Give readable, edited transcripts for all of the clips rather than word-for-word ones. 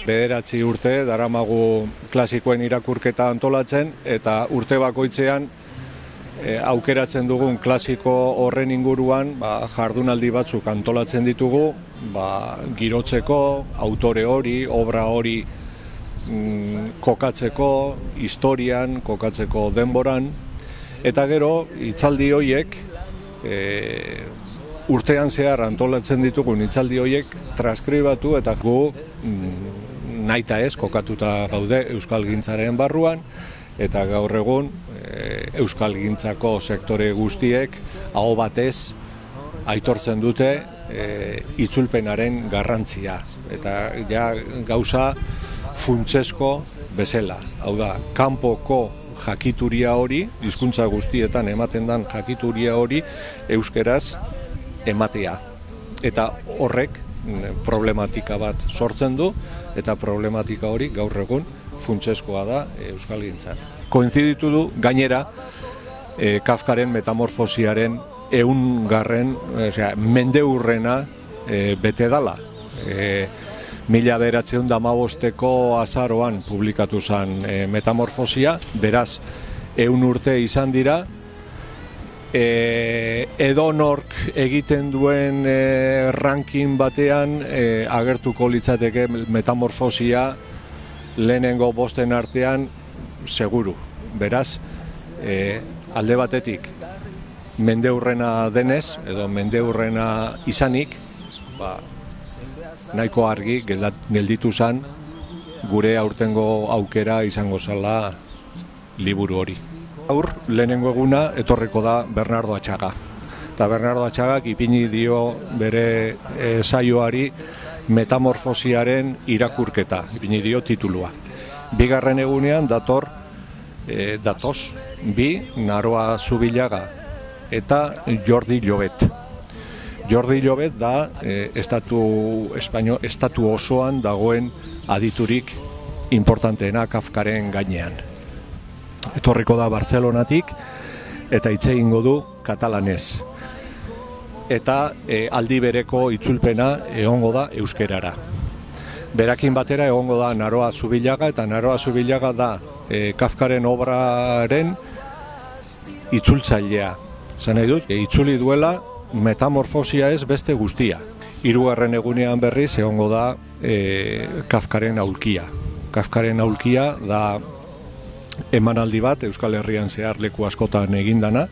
9 urte daramagu klasikoen irakurketa antolatzen eta urte bakoitzean aukeratzen dugun klasiko horren inguruan jardunaldi batzuk antolatzen ditugu, girotzeko, autore hori, obra hori kokatzeko, historian, kokatzeko denboran, eta gero hitzaldi horiek urtean zehar antolatzen ditugun hitzaldi horiek transkribatu eta gu naita ez kokatuta gaude euskalgintzaren barruan, eta gaur egun euskalgintzako sektore guztiek aho batez aitortzen dute itzulpenaren garrantzia, eta gauza funtsesko bezala. Hau da, kanpoko jakituria hori, hizkuntza guztietan ematen den jakituria hori euskeraz ematea. Eta horrek problematika bat sortzen du, eta problematika hori gaur egun funtseskoa da euskalgintzan. Koinziditu du gainera Kafkaren metamorfosiaren 100. Mendeurrena bete dala. 1915ko azaroan publikatu zen metamorfosia, beraz 100 urte izan dira. Edonork egiten duen ranking batean agertuko litzateke metamorfosia lehenengo 5 artean seguru. Beraz, alde batetik mendeurrena denez, edo mendeurrena izanik, nahiko argi gelditu zen gure aurtengo aukera izango zela liburu hori. Gaur, lehenengo eguna etorriko da Bernardo Atxaga. Eta Bernardo Atxagak ipini dio bere saioari metamorfosiaren irakurketa, ipini dio titulua. Bigarren egunean datoz bi Naroa Zubillaga eta Jordi Llobet. Jordi Llobet da estatu osoan dagoen aditurik importanteena Kafkaren gainean. Etorriko da Bartzelonatik eta hitz egingo du katalanez. Eta aldi bereko itzulpena egongo da euskerara. Berakin batera egongo da Naroa Zubillaga, eta Naroa Zubillaga da Kafkaren obraren itzultzailea. Zan nahi dut, itzuli duela metamorfosia ez beste guztia. 3. egunean berriz egongo da Kafkaren aulkia. Kafkaren aulkia da emanaldi bat Euskal Herrian zehar leku askotan egindana.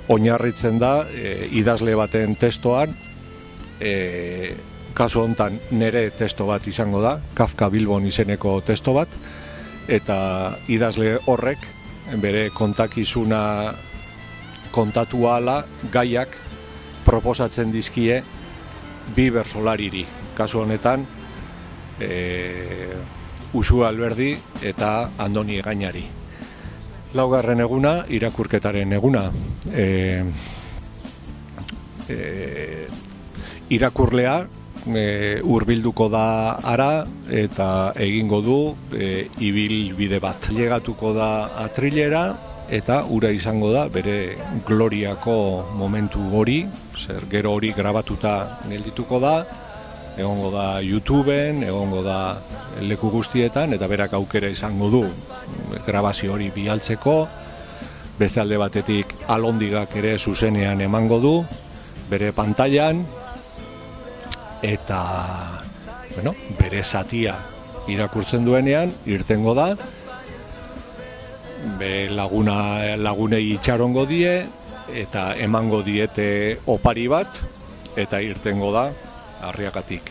Oinarritzen da idazle baten testoan, kasu honetan nire testo bat izango da, Kafka Bilbon izeneko testo bat, eta idazle horrek bere kontakizuna kontatu ahala gaiak proposatzen dizkie bi bertsolariri. Kasu honetan Usu Alberdi eta Andoni Egañari. 4. eguna, irakurketaren eguna. Irakurlea hurbilduko da ara eta egingo du ibilbide bat. Llegatuko da Atrilera eta ura izango da bere gloriako momentu hori, gero hori grabatuta geldituko da, egongo da YouTubeen, egongo da leku guztietan, eta berak aukera izango du grabazio hori bialtzeko. Beste alde batetik Alondigak ere zuzenean emango du bere pantailan, eta bere zatia irakurtzen duenean irtengo da, lagunei itxarongo die eta emango diete opari bat, eta irtengo da Arriagatik.